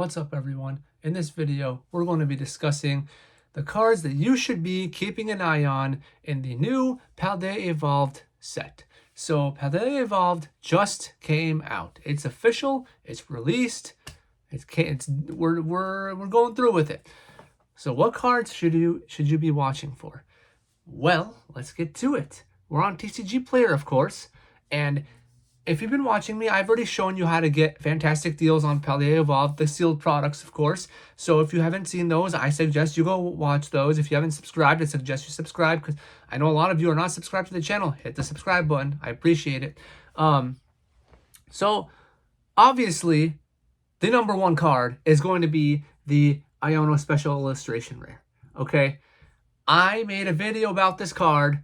What's up, everyone? In this video, we're going to be discussing the cards that you should be keeping an eye on in the new Paldea Evolved set. So Paldea Evolved just came out. It's official. It's released. We're going through with it. So what cards should you be watching for? Well, let's get to it. We're on TCG Player, of course, and if you've been watching me, I've already shown you how to get fantastic deals on Paldea Evolved, the sealed products, of course. So if you haven't seen those, I suggest you go watch those. If you haven't subscribed, I suggest you subscribe, because I know a lot of you are not subscribed to the channel. Hit the subscribe button. I appreciate it. So obviously, the number one card is going to be the Iono Special Illustration Rare. Okay? I made a video about this card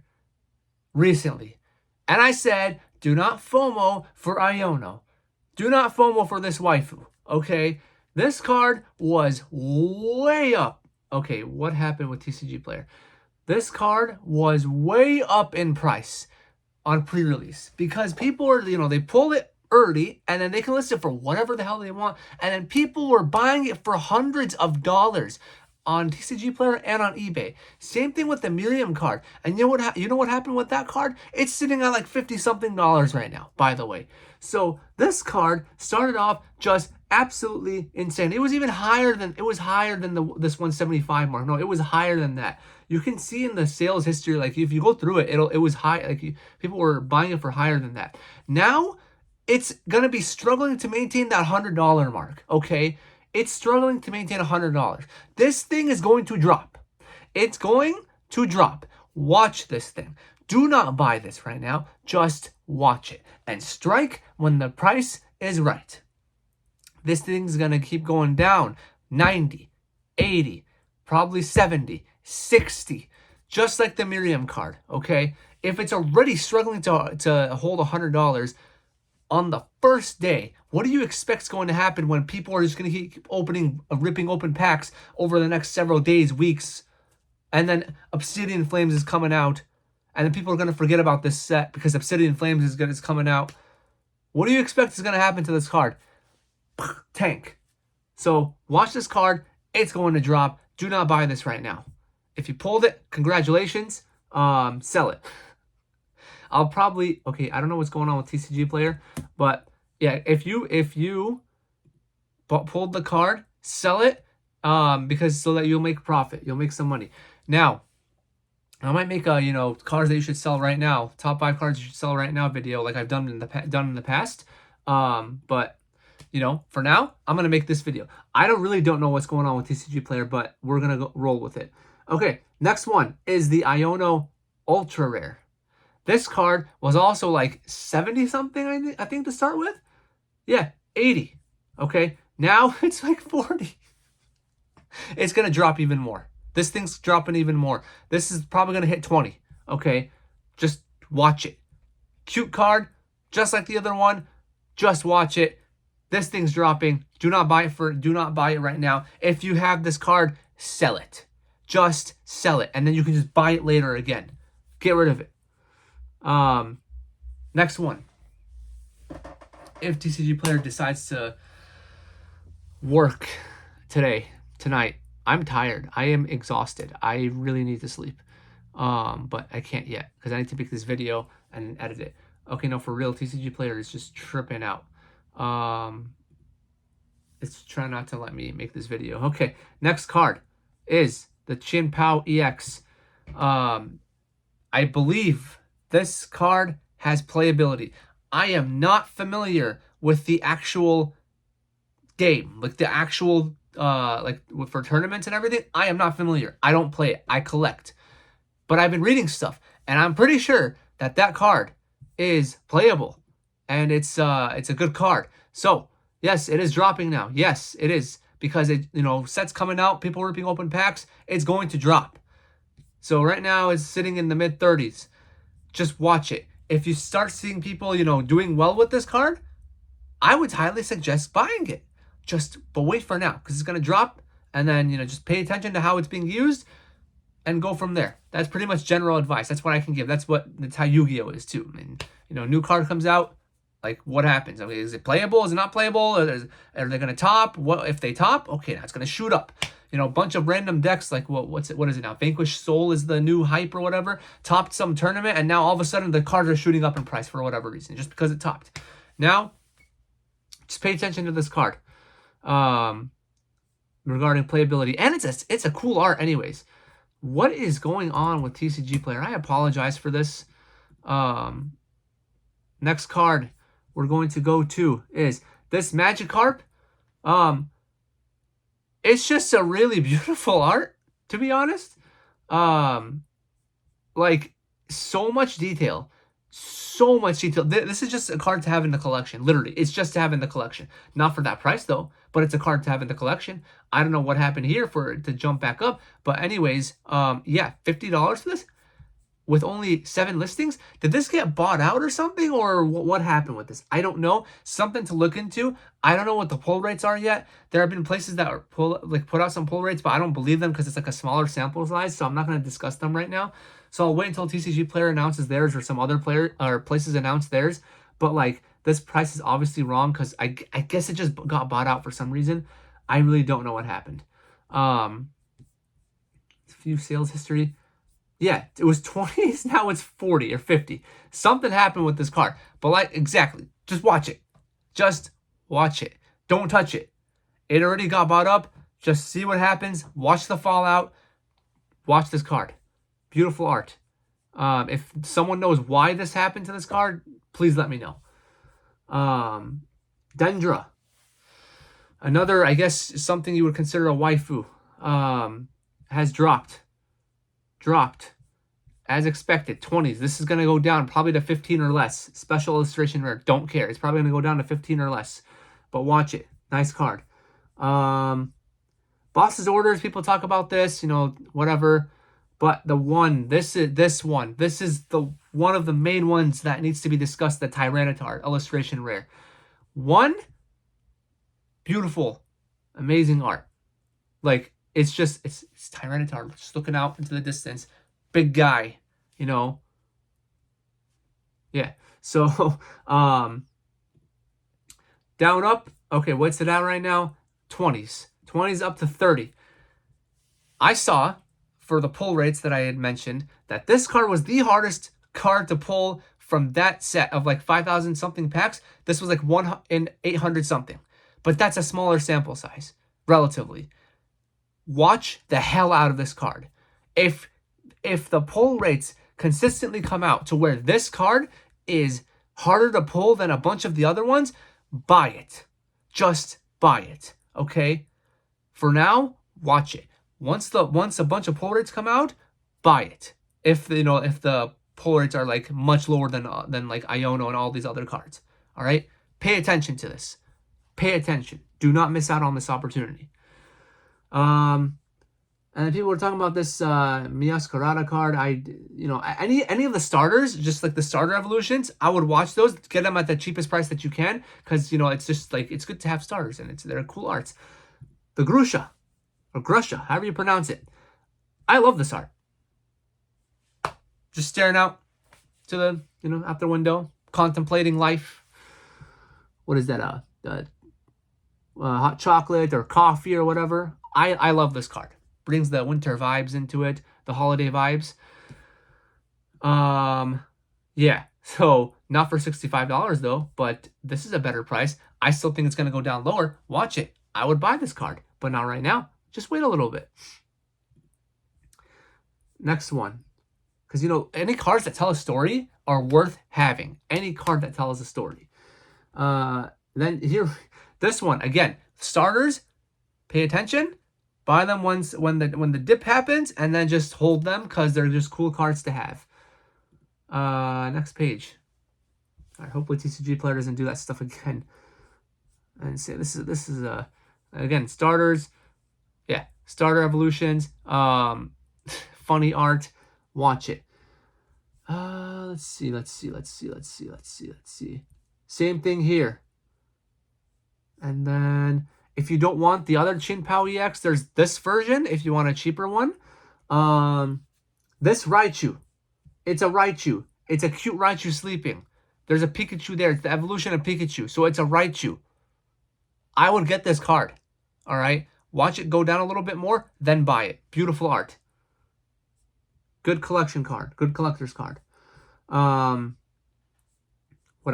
recently, and I said, do not FOMO for Iono. Do not FOMO for this waifu, okay? This card was way up. Okay, what happened with TCG Player? This card was way up in price on pre-release because people are, they pull it early and then they can list it for whatever the hell they want. And then people were buying it for hundreds of dollars on TCG Player and on eBay. Same thing with the Miriam card. And you know what happened with that card? It's sitting at like $50-something right now, by the way. So this card started off just absolutely insane. It was even higher than this 175 mark. No, it was higher than that. You can see in the sales history, like if you go through it, it was high. Like people were buying it for higher than that. Now it's gonna be struggling to maintain that $100 mark. Okay. It's struggling to maintain $100. This thing is going to drop. It's going to drop. Watch this thing. Do not buy this right now. Just watch it. And strike when the price is right. This thing's going to keep going down. 90, 80, probably 70, 60. Just like the Miriam card, okay? If it's already struggling to hold $100, on the first day, what do you expect is going to happen when people are just going to keep ripping open packs over the next several days, weeks, and then Obsidian Flames is coming out, and then people are going to forget about this set because Obsidian Flames is coming out? What do you expect is going to happen to this card? Tank. So watch this card. It's going to drop. Do not buy this right now. If you pulled it, congratulations. Sell it. I don't know what's going on with TCG Player, but yeah, if you pulled the card, sell it, because so that you'll make profit, you'll make some money. Now, I might make a cards that you should sell right now, top 5 cards you should sell right now video, like I've done in the past. But for now, I'm gonna make this video. I don't know what's going on with TCG Player, but we're gonna roll with it. Okay, next one is the Iono Ultra Rare. This card was also like 70-something, I think, to start with. Yeah, 80. Okay, now it's like 40. It's going to drop even more. This thing's dropping even more. This is probably going to hit 20. Okay, just watch it. Cute card, just like the other one. Just watch it. This thing's dropping. Do not buy it right now. If you have this card, sell it. Just sell it. And then you can just buy it later again. Get rid of it. Next one. If TCG Player decides to work tonight, I'm tired. I am exhausted. I really need to sleep. But I can't yet because I need to make this video and edit it. Okay, no, for real, TCG Player is just tripping out. It's trying not to let me make this video. Okay, next card is the Chien-Pao EX. I believe this card has playability. I am not familiar with the actual game, like the actual, for tournaments and everything. I am not familiar. I don't play it. I collect. But I've been reading stuff, and I'm pretty sure that card is playable, and it's a good card. So yes, it is dropping now. Yes, it is, because sets coming out, people ripping open packs. It's going to drop. So right now it's sitting in the mid-30s. Just watch it. If you start seeing people, doing well with this card, I would highly suggest buying it. But wait for now, because it's going to drop, and then, just pay attention to how it's being used and go from there. That's pretty much general advice. That's what I can give. That's how Yu-Gi-Oh is too. I mean, new card comes out, Like, what happens? Okay, is it playable? Is it not playable? Are they going to top? What if they top? Okay, now it's going to shoot up. You know, a bunch of random decks, like what is it now? Vanquish Soul is the new hype or whatever. Topped some tournament, and now all of a sudden the cards are shooting up in price for whatever reason, just because it topped. Now, just pay attention to this card. Regarding playability, and it's a cool art anyways. What is going on with TCG Player? I apologize for this. Next card we're going to go to is this Magikarp. It's just a really beautiful art, to be honest. Like, so much detail. So much detail. This is just a card to have in the collection. Literally, it's just to have in the collection. Not for that price though, but it's a card to have in the collection. I don't know what happened here for it to jump back up, but anyways, yeah, $50 for this with only 7 listings. Did this get bought out or something, or what happened with this? I don't know. Something to look into. I don't know what the pull rates are yet. There have been places that are put out some pull rates, but I don't believe them because it's like a smaller sample size, so I'm not going to discuss them right now. So I'll wait until TCG Player announces theirs or some other player or places announce theirs. But like, this price is obviously wrong because I guess it just got bought out for some reason. I really don't know what happened. Few sales history. Yeah, it was 20s. Now it's 40 or 50. Something happened with this card. But like, exactly. Just watch it. Just watch it. Don't touch it. It already got bought up. Just see what happens. Watch the fallout. Watch this card. Beautiful art. If someone knows why this happened to this card, please let me know. Dendra. Another, I guess, something you would consider a waifu. Has dropped. As expected, 20s. This is going to go down probably to 15 or less. Special illustration rare. Don't care. It's probably going to go down to 15 or less. But watch it. Nice card. Boss's Orders. People talk about this, you know, whatever. But the one, this is the one of the main ones that needs to be discussed, the Tyranitar illustration rare. One, beautiful, amazing art. Like, it's Tyranitar just looking out into the distance. Big guy, you know. Yeah. So, down up. Okay, what's it at right now? 20s. 20s up to 30. I saw, for the pull rates that I had mentioned, that this card was the hardest card to pull from that set of like 5,000 something packs. This was like 1 in 800 something. But that's a smaller sample size, relatively. Watch the hell out of this card. If the pull rates consistently come out to where this card is harder to pull than a bunch of the other ones, buy it. Just buy it, okay? For now, watch it. Once a bunch of pull rates come out, buy it. If the pull rates are like much lower than like Iono and all these other cards, all right? Pay attention to this. Pay attention. Do not miss out on this opportunity. And people were talking about this Miascarada card. Any of the starters, just like the starter evolutions, I would watch those. Get them at the cheapest price that you can, because it's just like, it's good to have starters and they're cool arts. The Grusha, or Grusha, however you pronounce it. I love this art. Just staring out to the out the window, contemplating life. What is that? Hot chocolate or coffee or whatever. I love this card. Brings the winter vibes into it, the holiday vibes. Yeah. So not for $65 though, but this is a better price. I still think it's gonna go down lower. Watch it. I would buy this card, but not right now. Just wait a little bit. Next one. Because any cards that tell a story are worth having. Any card that tells a story. Then here, this one again. Starters, pay attention. Buy them when the dip happens, and then just hold them because they're just cool cards to have. Next page. All right, hopefully TCG Player doesn't do that stuff again. And say this is again starters. Yeah, starter evolutions. Funny art. Watch it. Let's see. Same thing here. And then if you don't want the other Chien-Pao EX, there's this version if you want a cheaper one. This Raichu. It's a Raichu. It's a cute Raichu sleeping. There's a Pikachu there. It's the evolution of Pikachu. So it's a Raichu. I would get this card. All right. Watch it go down a little bit more, then buy it. Beautiful art. Good collection card. Good collector's card. What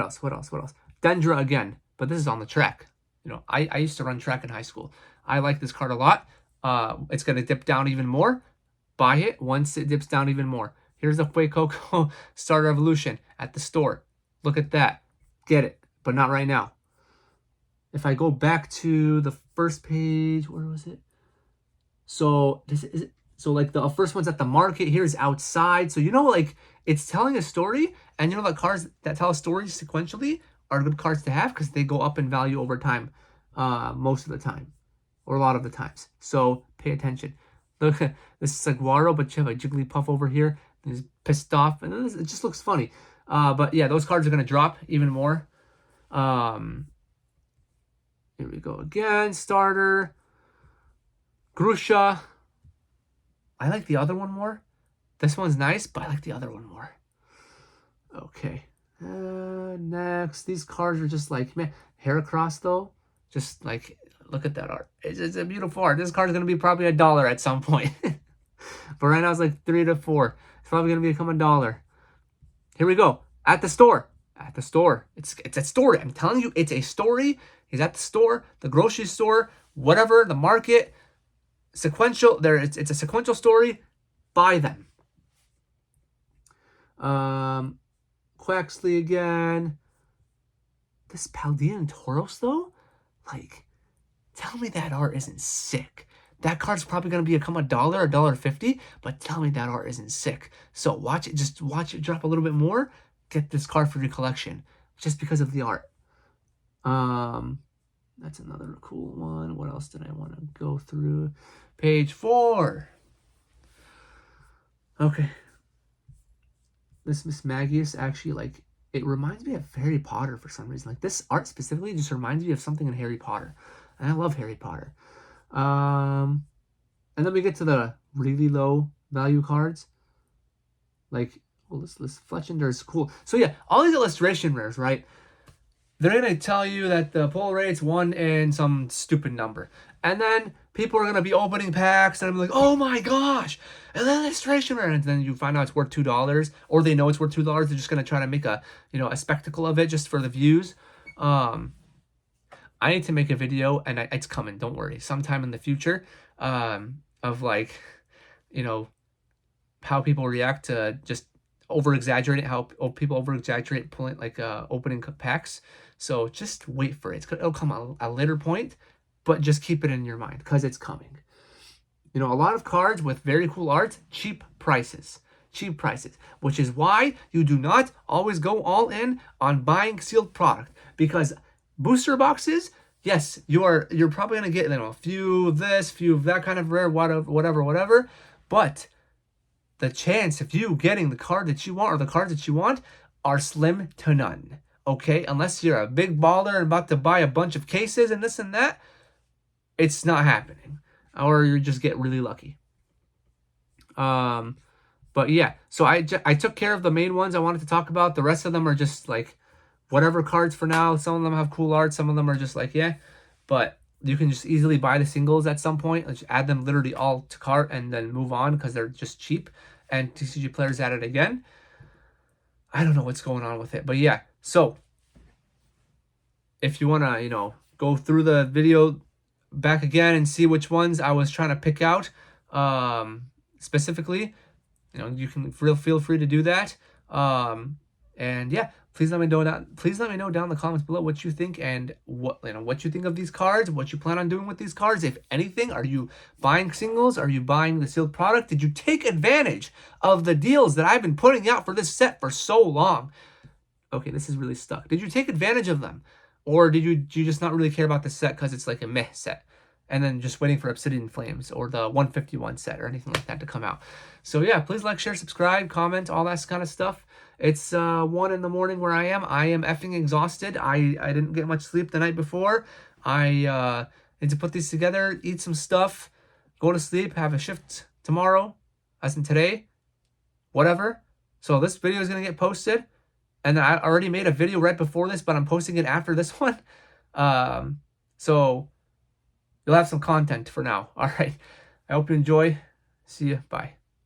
else? Dendra again. But this is on the track. You know, I used to run track in high school. I like this card a lot. It's going to dip down even more. Buy it once it dips down even more. Here's the Fuecoco Starter Evolution at the store. Look at that. Get it, but not right now. If I go back to the first page, where was it? So this is it. So like the first one's at the market. Here's outside. So you know, like it's telling a story, and you know that cards that tell stories sequentially are good cards to have because they go up in value over time, most of the time, or a lot of the times. So pay attention. Look, this is like Waro, but you have a Jigglypuff over here. He's pissed off, and it just looks funny. But yeah, those cards are gonna drop even more. Here we go again. Starter. Grusha. I like the other one more. This one's nice, but I like the other one more. Okay. Next. These cards are just like, man. Heracross, though. Just like, look at that art. It's a beautiful art. This card is going to be probably $1 at some point. But right now it's like 3 to 4. It's probably going to become $1. Here we go. At the store. At the store. It's a story. I'm telling you, it's a story. He's at the store, the grocery store, whatever, the market. Sequential. It's a sequential story. Buy them. Quaxley again. This Paldea and Tauros, though? Like, tell me that art isn't sick. That card's probably going to become $1, $1.50, but tell me that art isn't sick. So watch it, just watch it drop a little bit more. Get this card for your collection just because of the art. That's another cool one. What else did I want to go through? Page 4. Okay. This Miss Magius actually, like, it reminds me of Harry Potter for some reason. Like, this art specifically just reminds me of something in Harry Potter. And I love Harry Potter. And then we get to the really low value cards. Like, well, this Fletchender is cool. So yeah, all these illustration rares, right? They're going to tell you that the pull rate's 1 in some stupid number. And then people are going to be opening packs and I'm like, oh my gosh, an illustration rare. And then you find out it's worth $2, or they know it's worth $2. They're just going to try to make a spectacle of it just for the views. I need to make a video, and it's coming, don't worry, sometime in the future, of like, how people react to just over-exaggerating, how people over-exaggerate pulling, like, opening packs. So just wait for it. It'll come at a later point, but just keep it in your mind because it's coming. A lot of cards with very cool art, cheap prices, which is why you do not always go all in on buying sealed product, because booster boxes, yes, you're probably going to get a few of this, few of that kind of rare, whatever, but the chance of you getting the card that you want or the cards that you want are slim to none. Okay, unless you're a big baller and about to buy a bunch of cases and this and that, it's not happening. Or you just get really lucky. But yeah, so I took care of the main ones I wanted to talk about. The rest of them are just like whatever cards for now. Some of them have cool art. Some of them are just like, yeah. But you can just easily buy the singles at some point. Just add them literally all to cart and then move on because they're just cheap. And TCG players at it again. I don't know what's going on with it. But yeah, so if you want to, go through the video back again and see which ones I was trying to pick out specifically, you can feel free to do that. And yeah, please let me know down in the comments below what you think and what you think of these cards, what you plan on doing with these cards. If anything, are you buying singles? Are you buying the sealed product? Did you take advantage of the deals that I've been putting out for this set for so long? Okay, this is really stuck. Did you take advantage of them? Or do you just not really care about the set because it's like a meh set? And then just waiting for Obsidian Flames or the 151 set or anything like that to come out. So yeah, please like, share, subscribe, comment, all that kind of stuff. It's 1 in the morning where I am. I am effing exhausted. I didn't get much sleep the night before. I need to put these together, eat some stuff, go to sleep, have a shift tomorrow, as in today, whatever. So this video is going to get posted. And I already made a video right before this, but I'm posting it after this one. So you'll have some content for now. All right. I hope you enjoy. See you. Bye.